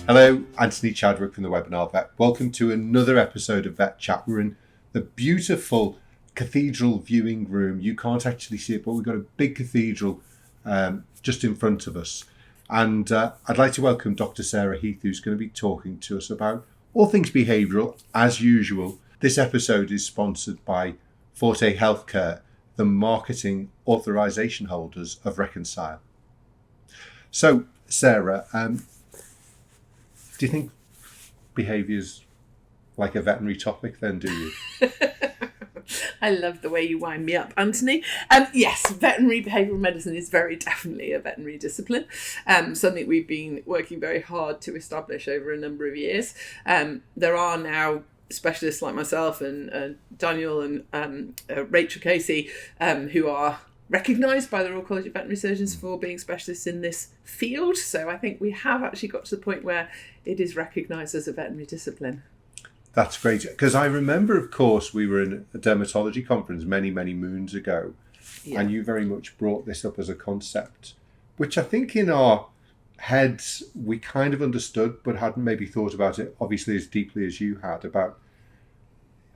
Hello, Anthony Chadwick from the Webinar Vet. Welcome to another episode of VETchat. We're in the beautiful cathedral viewing room. You can't actually see it, but we've got a big cathedral just in front of us. And I'd like to welcome Dr. Sarah Heath, who's going to be talking to us about all things behavioural, as usual. This episode is sponsored by Forte Healthcare, the marketing authorisation holders of Reconcile. So, Sarah, do you think behaviour's like a veterinary topic then, do you? I love the way you wind me up, Anthony. Yes, veterinary behavioural medicine is very definitely a veterinary discipline, something we've been working very hard to establish over a number of years. There are now specialists like myself and Daniel and Rachel Casey who are recognised by the Royal College of Veterinary Surgeons for being specialists in this field. So I think we have actually got to the point where it is recognised as a veterinary discipline. That's great. Because I remember, of course, we were in a dermatology conference many, many moons ago, and you very much brought this up as a concept, which I think in our heads we kind of understood, but hadn't maybe thought about it, obviously, as deeply as you had, about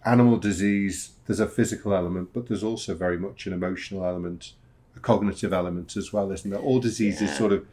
animal disease. There's a physical element, but there's also very much an emotional element, a cognitive element as well, isn't there? All disease is sort of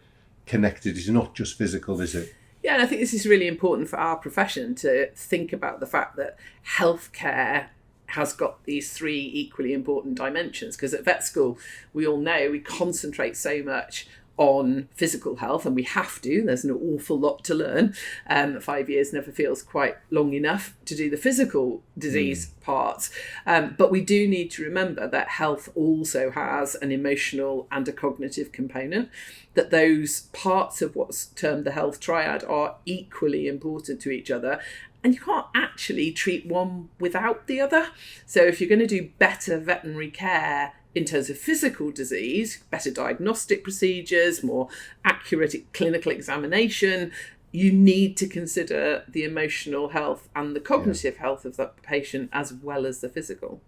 connected. It's not just physical, is it? Yeah, and I think this is really important for our profession to think about the fact that healthcare has got these three equally important dimensions, because at vet school, we all know we concentrate so much on physical health, and we have to. There's an awful lot to learn. 5 years never feels quite long enough to do the physical disease parts. But we do need to remember that health also has an emotional and a cognitive component, that those parts of what's termed the health triad are equally important to each other. And you can't actually treat one without the other. So if you're going to do better veterinary care in terms of physical disease, better diagnostic procedures, more accurate clinical examination, you need to consider the emotional health and the cognitive health of that patient as well as the physical.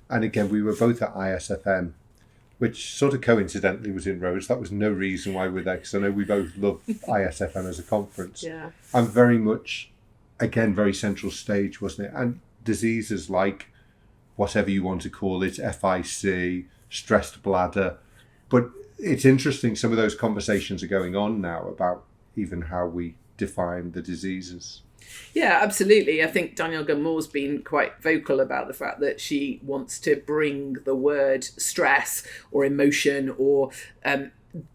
And again, we were both at ISFM, which sort of coincidentally was in Rhodes. That was no reason why we're there, because I know we both love ISFM as a conference. Yeah. And very much, again, very central stage, wasn't it? And diseases like whatever you want to call it, FIC, stressed bladder. But it's interesting, some of those conversations are going on now about even how we define the diseases. Yeah, absolutely. I think Danielle Gunmore's been quite vocal about the fact that she wants to bring the word stress or emotion or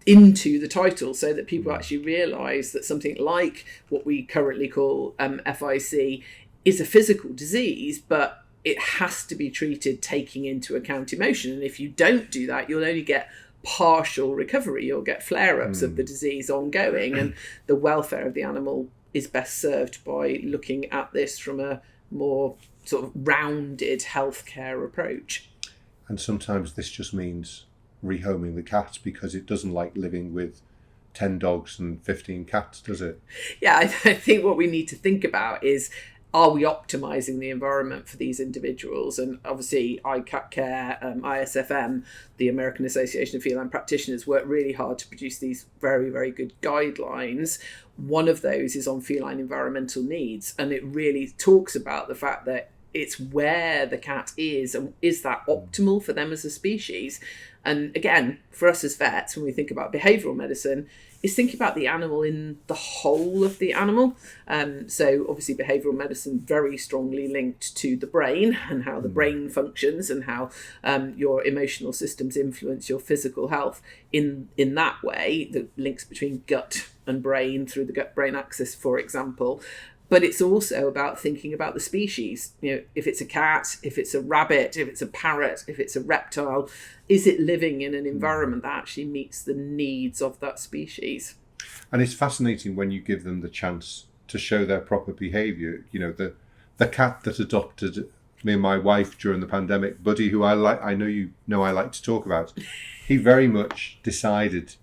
into the title, so that people actually realise that something like what we currently call FIC is a physical disease, but it has to be treated taking into account emotion. And if you don't do that, you'll only get partial recovery. You'll get flare-ups of the disease ongoing, and the welfare of the animal is best served by looking at this from a more sort of rounded healthcare approach. And sometimes this just means rehoming the cat, because it doesn't like living with 10 dogs and 15 cats, does it? Yeah, I think what we need to think about is, are we optimising the environment for these individuals? And obviously ICAT Care, ISFM, the American Association of Feline Practitioners, work really hard to produce these very, very good guidelines. One of those is on feline environmental needs, and it really talks about the fact that it's where the cat is, and is that optimal for them as a species? And again, for us as vets, when we think about behavioural medicine, is thinking about the animal in the whole of the animal. So obviously behavioural medicine very strongly linked to the brain and how the brain functions, and how your emotional systems influence your physical health in that way, the links between gut and brain through the gut-brain axis, for example. But it's also about thinking about the species. You know, if it's a cat, if it's a rabbit, if it's a parrot, if it's a reptile, is it living in an environment that actually meets the needs of that species? And it's fascinating when you give them the chance to show their proper behaviour. You know, the cat that adopted me and my wife during the pandemic, Buddy, who I like to talk about, he very much decided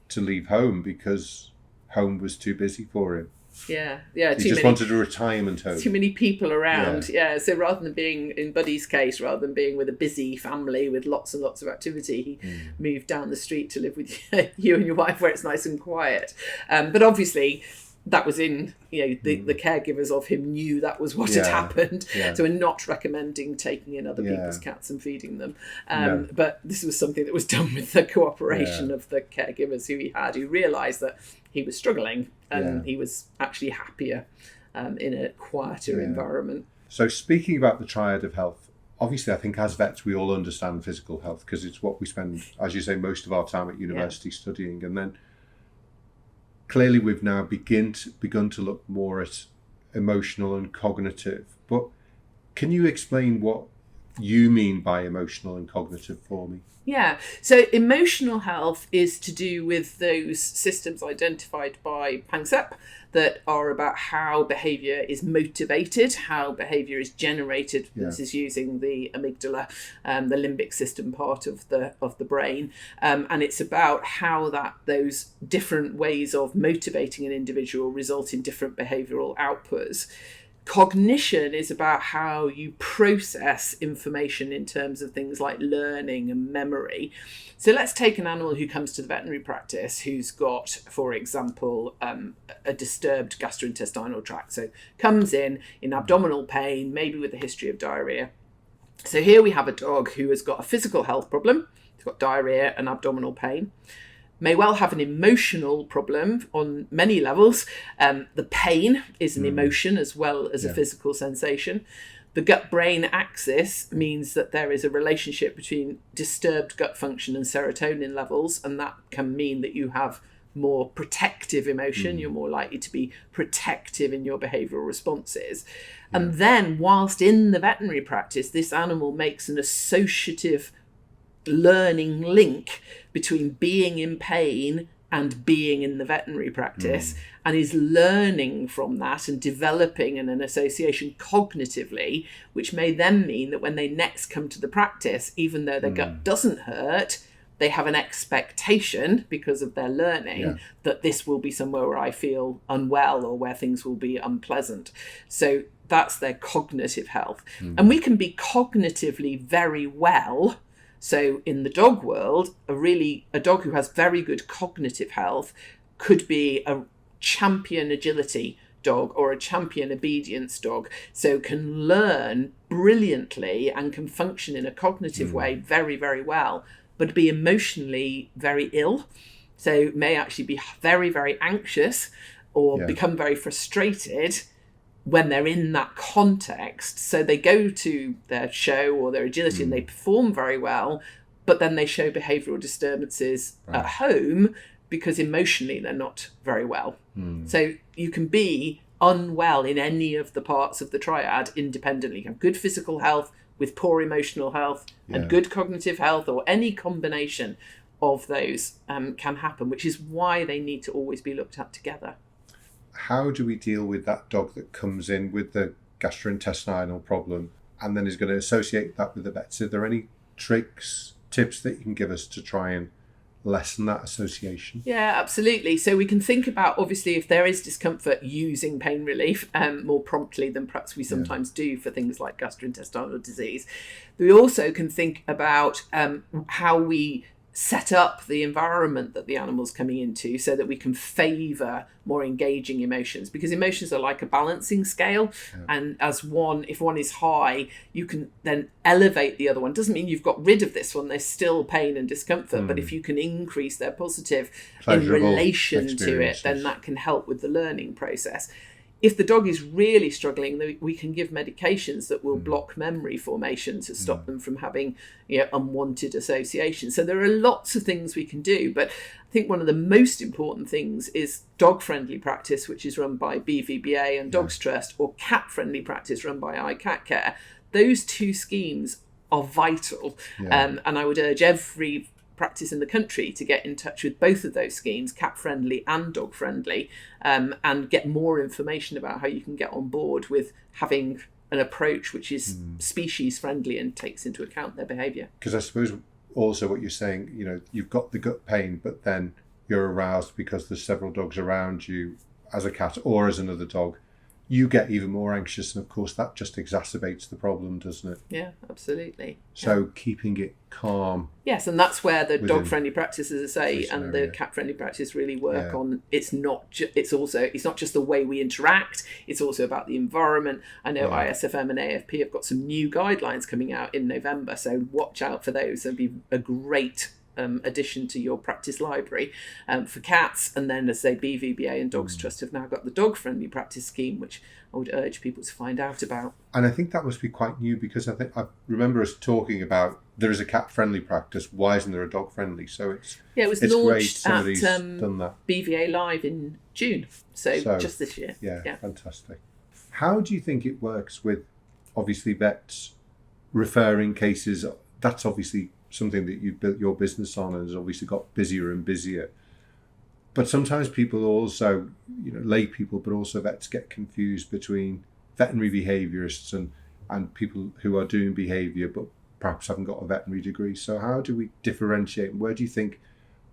to leave home because home was too busy for him. Yeah. He just wanted a retirement home. Too many people around. Yeah. So rather than being, in Buddy's case, rather than being with a busy family with lots and lots of activity, he moved down the street to live with you and your wife, where it's nice and quiet. But obviously, that was in, the caregivers of him knew that was what had happened. Yeah. So we're not recommending taking in other people's cats and feeding them. But this was something that was done with the cooperation of the caregivers who realised that he was struggling and he was actually happier in a quieter environment. So speaking about the triad of health, obviously I think as vets we all understand physical health because it's what we spend, as you say, most of our time at university studying. And then clearly we've now begun to look more at emotional and cognitive. But can you explain what you mean by emotional and cognitive for me? Yeah, so emotional health is to do with those systems identified by Panksepp that are about how behaviour is motivated, how behaviour is generated. Yeah. This is using the amygdala, the limbic system part of the brain, and it's about how those different ways of motivating an individual result in different behavioural outputs. Cognition is about how you process information in terms of things like learning and memory. So let's take an animal who comes to the veterinary practice who's got, for example, a disturbed gastrointestinal tract. So comes in abdominal pain, maybe with a history of diarrhea. So here we have a dog who has got a physical health problem. He's got diarrhea and abdominal pain. May well have an emotional problem on many levels. The pain is an emotion as well as a physical sensation. The gut-brain axis means that there is a relationship between disturbed gut function and serotonin levels, and that can mean that you have more protective emotion. You're more likely to be protective in your behavioural responses. And then, whilst in the veterinary practice, this animal makes an associative learning link between being in pain and being in the veterinary practice, and is learning from that and developing an association cognitively, which may then mean that when they next come to the practice, even though their gut doesn't hurt, they have an expectation because of their learning that this will be somewhere where I feel unwell or where things will be unpleasant. So that's their cognitive health. And we can be cognitively very well. So in the dog world, a dog who has very good cognitive health could be a champion agility dog or a champion obedience dog. So can learn brilliantly and can function in a cognitive way very, very well, but be emotionally very ill. So may actually be very, very anxious or become very frustrated when they're in that context. So they go to their show or their agility and they perform very well, but then they show behavioural disturbances at home because emotionally they're not very well. So you can be unwell in any of the parts of the triad independently. You have good physical health with poor emotional health and good cognitive health, or any combination of those can happen, which is why they need to always be looked at together. How do we deal with that dog that comes in with the gastrointestinal problem and then is going to associate that with the vets? Are there any tricks, tips that you can give us to try and lessen that association? Yeah, absolutely. So we can think about, obviously, if there is discomfort, using pain relief more promptly than perhaps we sometimes do for things like gastrointestinal disease. We also can think about how we set up the environment that the animal's coming into so that we can favour more engaging emotions, because emotions are like a balancing scale, and if one is high, you can then elevate the other one. Doesn't mean you've got rid of this one, there's still pain and discomfort, but if you can increase their positive in relation to it, then that can help with the learning process. If the dog is really struggling, we can give medications that will block memory formation to stop them from having unwanted association. So there are lots of things we can do, but I think one of the most important things is dog-friendly practice, which is run by BVBA and Dogs Trust, or cat-friendly practice run by iCatCare. Those two schemes are vital, and I would urge every practice in the country to get in touch with both of those schemes, cat friendly and dog friendly, and get more information about how you can get on board with having an approach which is species friendly and takes into account their behaviour. Because I suppose also what you're saying, you've got the gut pain, but then you're aroused because there's several dogs around you as a cat or as another dog, you get even more anxious, and of course that just exacerbates the problem, doesn't it? Yeah, absolutely. So keeping it calm. Yes, and that's where the dog-friendly practice, as I say, and the area. cat-friendly practice really work on. It's not just the way we interact. It's also about the environment. I know ISFM and AFP have got some new guidelines coming out in November, so watch out for those. They'll be a great addition to your practice library for cats. And then, as I say, BVBA and Dogs Trust have now got the dog-friendly practice scheme, which I would urge people to find out about. And I think that must be quite new, because I remember us talking about there is a cat-friendly practice. Why isn't there a dog-friendly? So it was launched at done that. BVA Live in June, so just this year. Yeah, fantastic. How do you think it works with, obviously, vets referring cases? That's obviously something that you've built your business on and has obviously got busier and busier. But sometimes people also, lay people, but also vets get confused between veterinary behaviourists and people who are doing behaviour but perhaps haven't got a veterinary degree. So how do we differentiate? Where do you think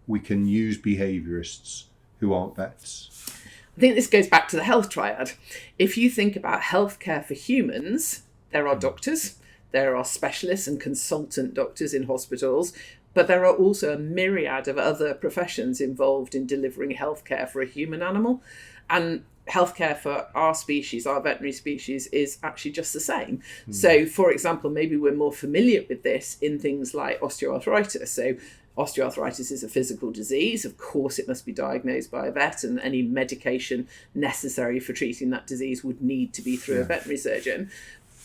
we can use behaviourists who aren't vets? I think this goes back to the health triad. If you think about healthcare for humans, there are doctors, there are specialists and consultant doctors in hospitals, but there are also a myriad of other professions involved in delivering healthcare for a human animal. And healthcare for our species, our veterinary species, is actually just the same. So, for example, maybe we're more familiar with this in things like osteoarthritis. So osteoarthritis is a physical disease. Of course, it must be diagnosed by a vet, and any medication necessary for treating that disease would need to be through a veterinary surgeon.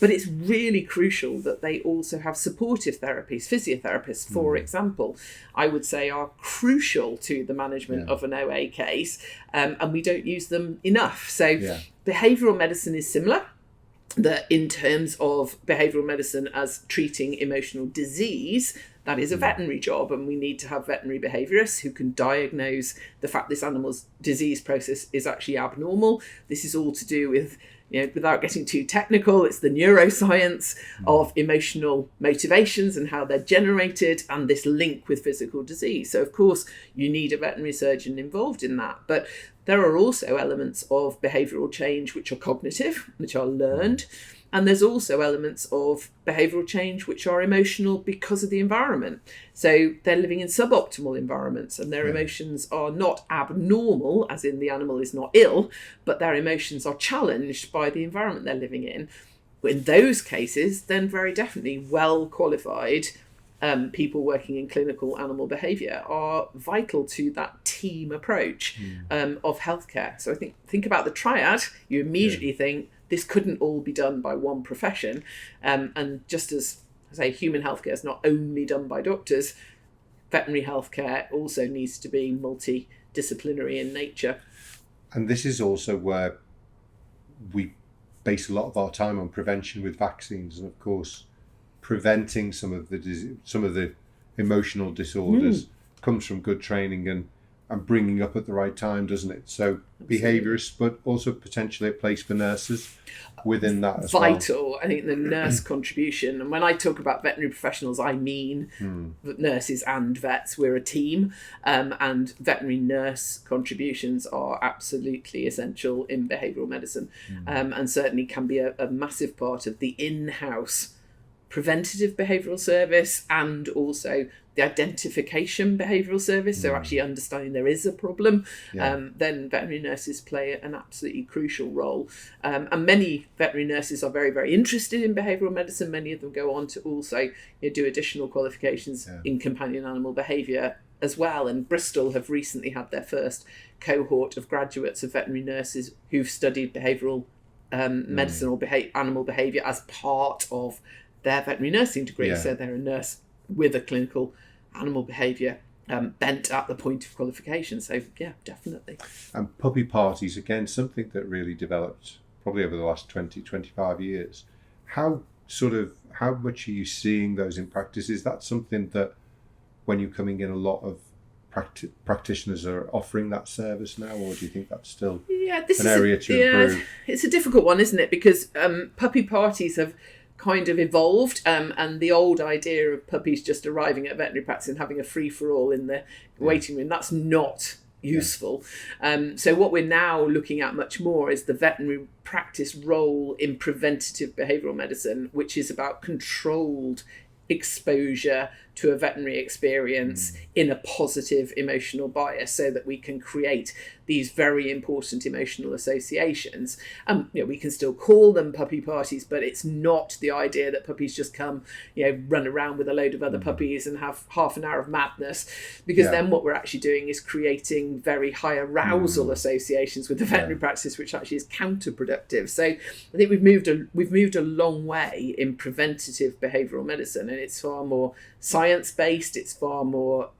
But it's really crucial that they also have supportive therapies. Physiotherapists, for example, I would say are crucial to the management of an OA case, and we don't use them enough. So behavioural medicine is similar, that in terms of behavioural medicine as treating emotional disease, that is a veterinary job, and we need to have veterinary behaviourists who can diagnose the fact this animal's disease process is actually abnormal. This is all to do with, without getting too technical, it's the neuroscience of emotional motivations and how they're generated, and this link with physical disease. So, of course, you need a veterinary surgeon involved in that. But there are also elements of behavioural change which are cognitive, which are learned. And there's also elements of behavioural change which are emotional because of the environment. So they're living in suboptimal environments, and their emotions are not abnormal, as in the animal is not ill, but their emotions are challenged by the environment they're living in. In those cases, then very definitely well qualified people working in clinical animal behaviour are vital to that team approach of healthcare. So I think about the triad, you immediately think, this couldn't all be done by one profession. And just as I say, human healthcare is not only done by doctors, veterinary healthcare also needs to be multidisciplinary in nature. And this is also where we base a lot of our time on prevention with vaccines, and of course, preventing some of the emotional disorders comes from good training and bringing up at the right time, doesn't it? So behaviourists, but also potentially a place for nurses within that as vital. well. I think the nurse contribution, and when I talk about veterinary professionals, I mean nurses and vets. We're a team, and veterinary nurse contributions are absolutely essential in behavioural medicine, and certainly can be a massive part of the in-house preventative behavioural service, and also the identification behavioural service, so actually understanding there is a problem, then veterinary nurses play an absolutely crucial role. And many veterinary nurses are very, very interested in behavioural medicine. Many of them go on to also do additional qualifications in companion animal behaviour as well. And Bristol have recently had their first cohort of graduates of veterinary nurses who've studied behavioural medicine or animal behaviour as part of their veterinary nursing degree. So they're a nurse with a clinical animal behaviour bent at the point of qualification. So yeah, definitely. And puppy parties, again, something that really developed probably over the last 20, 25 years. How much are you seeing those in practice? Is that something that when you're coming in, a lot of practitioners are offering that service now, or do you think that's still an area to improve? It's a difficult one, isn't it? Because puppy parties have kind of evolved, and the old idea of puppies just arriving at veterinary practice and having a free-for-all in the waiting room, that's not useful. So what we're now looking at much more is the veterinary practice role in preventative behavioural medicine, which is about controlled exposure to a veterinary experience in a positive emotional bias, so that we can create these very important emotional associations. We can still call them puppy parties, but it's not the idea that puppies just come, run around with a load of other puppies and have half an hour of madness, because then what we're actually doing is creating very high arousal associations with the veterinary practice, which actually is counterproductive. So I think we've moved a long way in preventative behavioural medicine, and it's far more science-based, it's far more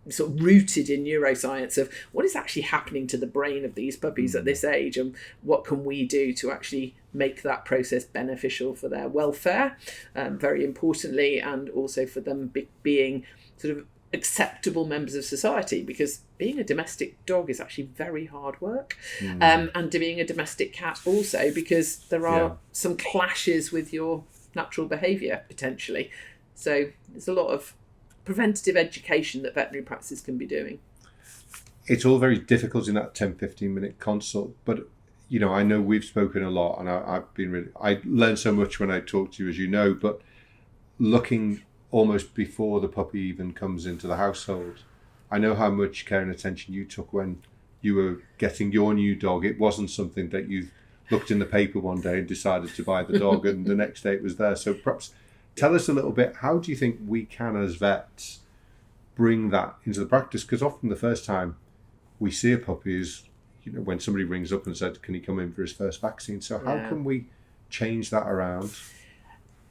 sort of rooted in neuroscience of what is actually happening to the brain of these puppies at this age, and what can we do to actually make that process beneficial for their welfare, very importantly, and also for them being sort of acceptable members of society, because being a domestic dog is actually very hard work, and being a domestic cat also, because there are some clashes with your natural behaviour potentially. So there's a lot of preventative education that veterinary practices can be doing. It's all very difficult in that 10-15 minute consult, but I know we've spoken a lot, and I learned so much when I talk to you, as you know, but looking almost before the puppy even comes into the household, I know how much care and attention you took when you were getting your new dog. It wasn't something that you looked in the paper one day and decided to buy the dog and the next day it was there. So perhaps tell us a little bit, how do you think we can, as vets, bring that into the practice? Because often the first time we see a puppy is, when somebody rings up and said, can he come in for his first vaccine? So how can we change that around?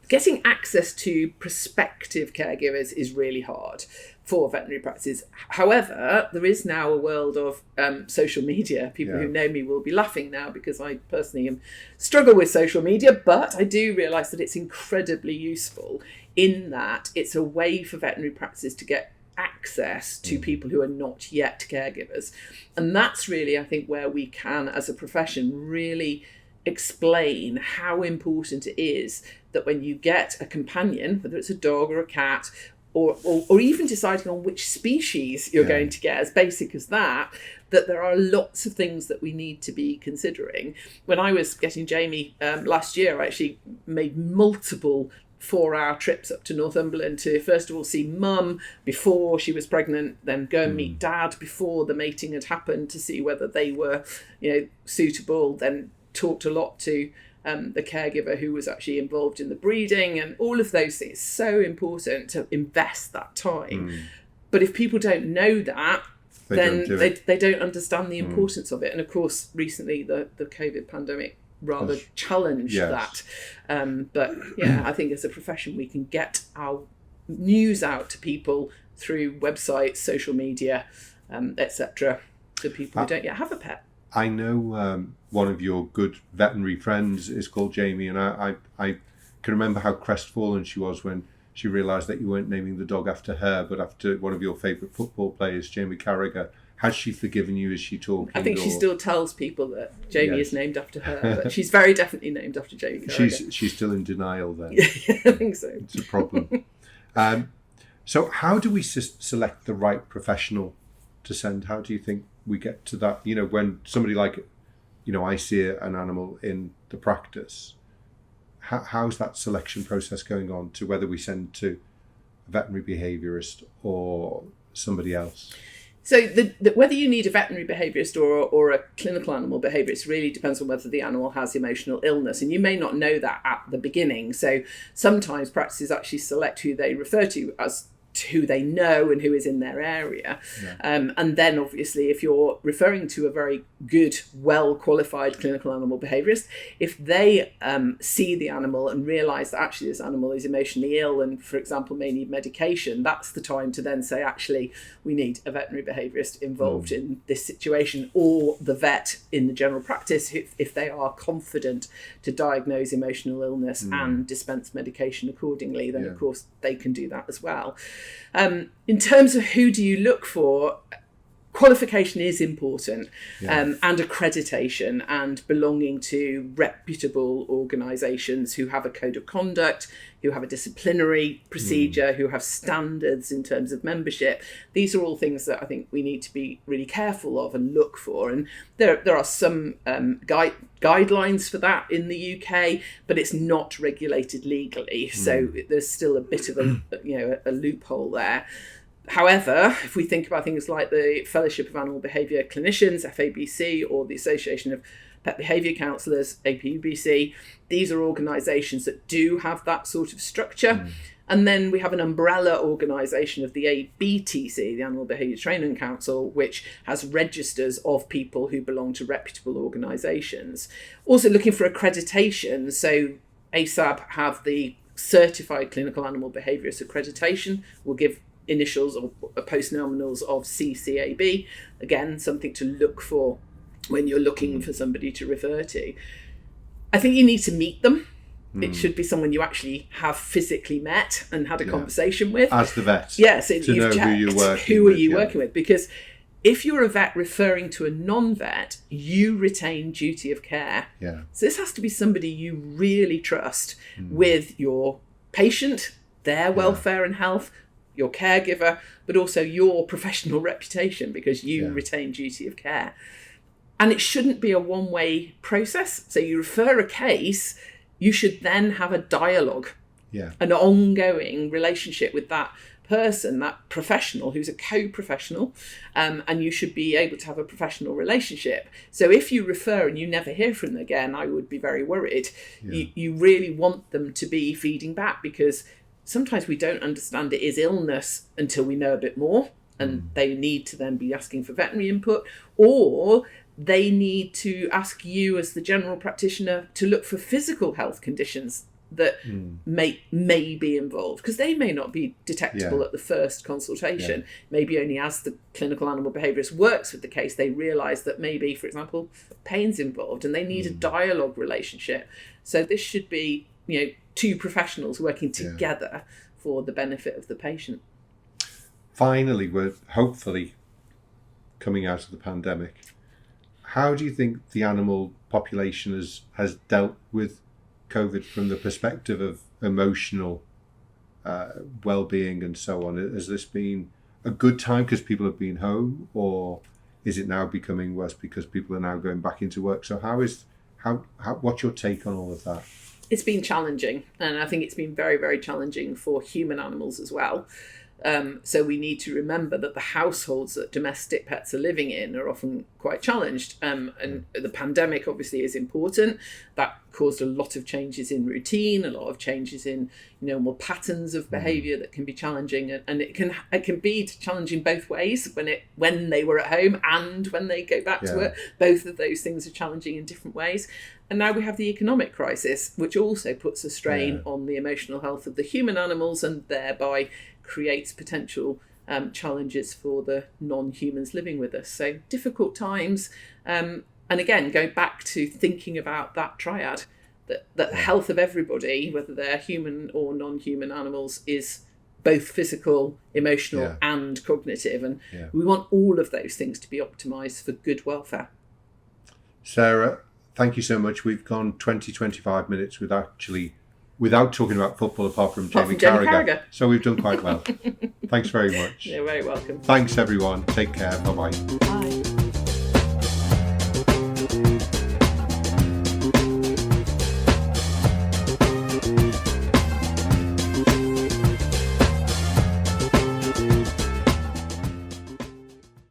Getting access to prospective caregivers is really hard for veterinary practices. However, there is now a world of social media. People who know me will be laughing now, because I personally struggle with social media, but I do realise that it's incredibly useful in that it's a way for veterinary practices to get access to people who are not yet caregivers. And that's really, I think, where we can, as a profession, really explain how important it is that when you get a companion, whether it's a dog or a cat, or even deciding on which species you're going to get, as basic as that there are lots of things that we need to be considering. When I was getting Jamie last year, I actually made multiple 4-hour trips up to Northumberland to first of all see mum before she was pregnant, then go and meet dad before the mating had happened to see whether they were suitable, then talked a lot to the caregiver who was actually involved in the breeding, and all of those things. It's so important to invest that time. But if people don't know that, they don't understand the importance of it. And of course, recently the COVID pandemic rather challenged that. But I think as a profession, we can get our news out to people through websites, social media, etc., to people who don't yet have a pet. I know one of your good veterinary friends is called Jamie, and I can remember how crestfallen she was when she realised that you weren't naming the dog after her, but after one of your favourite football players, Jamie Carragher. Has she forgiven you? Is she talking? I think she still tells people that Jamie is named after her, but she's very definitely named after Jamie Carragher. She's still in denial then. I think so. It's a problem. So how do we select the right professional to send? How do you think we get to that? When somebody like, I see an animal in the practice, how's that selection process going on to whether we send to a veterinary behaviourist or somebody else? So whether you need a veterinary behaviourist or a clinical animal behaviourist really depends on whether the animal has emotional illness. And you may not know that at the beginning. So sometimes practices actually select who they refer to as who they know and who is in their area. And then obviously if you're referring to a very good, well-qualified clinical animal behaviourist, if they see the animal and realise that actually this animal is emotionally ill and, for example, may need medication, that's the time to then say, actually, we need a veterinary behaviourist involved in this situation, or the vet in the general practice, if they are confident to diagnose emotional illness and dispense medication accordingly, then of course they can do that as well. In terms of who do you look for, qualification is important, Yeah. and accreditation, and belonging to reputable organisations who have a code of conduct, who have a disciplinary procedure, who have standards in terms of membership. These are all things that I think we need to be really careful of and look for. And there are some guidelines for that in the UK, but it's not regulated legally. So there's still a bit of a loophole there. However, if we think about things like the Fellowship of Animal Behaviour Clinicians, FABC, or the Association of Pet Behaviour Counsellors, APUBC, these are organisations that do have that sort of structure. And then we have an umbrella organisation of the ABTC, the Animal Behaviour Training Council, which has registers of people who belong to reputable organisations. Also looking for accreditation, so ASAB have the Certified Clinical Animal Behaviourist Accreditation, will give initials or post-nominals of CCAB. Again, something to look for when you're looking for somebody to refer to. I think you need to meet them. It should be someone you actually have physically met and had a conversation with. As the vet. Yes, to know checked, who you're working who with. are you working with? Because if you're a vet referring to a non-vet, you retain duty of care. Yeah. So this has to be somebody you really trust with your patient, their welfare and health, your caregiver, but also your professional reputation, because you retain duty of care. And it shouldn't be a one-way process. So you refer a case, you should then have a dialogue, an ongoing relationship with that person, that professional who's a co-professional, and you should be able to have a professional relationship. So if you refer and you never hear from them again, I would be very worried. You really want them to be feeding back, because sometimes we don't understand it is illness until we know a bit more, and they need to then be asking for veterinary input, or they need to ask you as the general practitioner to look for physical health conditions that may be involved, because they may not be detectable at the first consultation. Maybe only as the clinical animal behaviourist works with the case, they realise that maybe, for example, pain's involved, and they need a dialogue relationship. So this should be, two professionals working together for the benefit of the patient. Finally, we're hopefully coming out of the pandemic. How do you think the animal population has dealt with COVID from the perspective of emotional well-being and so on? Has this been a good time because people have been home, or is it now becoming worse because people are now going back into work? So what's your take on all of that? It's been challenging, and I think it's been very, very challenging for human animals as well. So we need to remember that the households that domestic pets are living in are often quite challenged. And the pandemic obviously is important. That caused a lot of changes in routine, a lot of changes in more patterns of behaviour that can be challenging. And it can be challenging both ways, when they were at home and when they go back to work. Both of those things are challenging in different ways. And now we have the economic crisis, which also puts a strain on the emotional health of the human animals, and thereby creates potential challenges for the non-humans living with us. So difficult times. And again, going back to thinking about that triad, that the health of everybody, whether they're human or non-human animals, is both physical, emotional and cognitive. And we want all of those things to be optimised for good welfare. Sarah, thank you so much. We've gone 25 minutes without talking about football, apart from Jamie Carragher. So we've done quite well. Thanks very much. You're very welcome. Thanks, everyone. Take care. Bye-bye. Bye.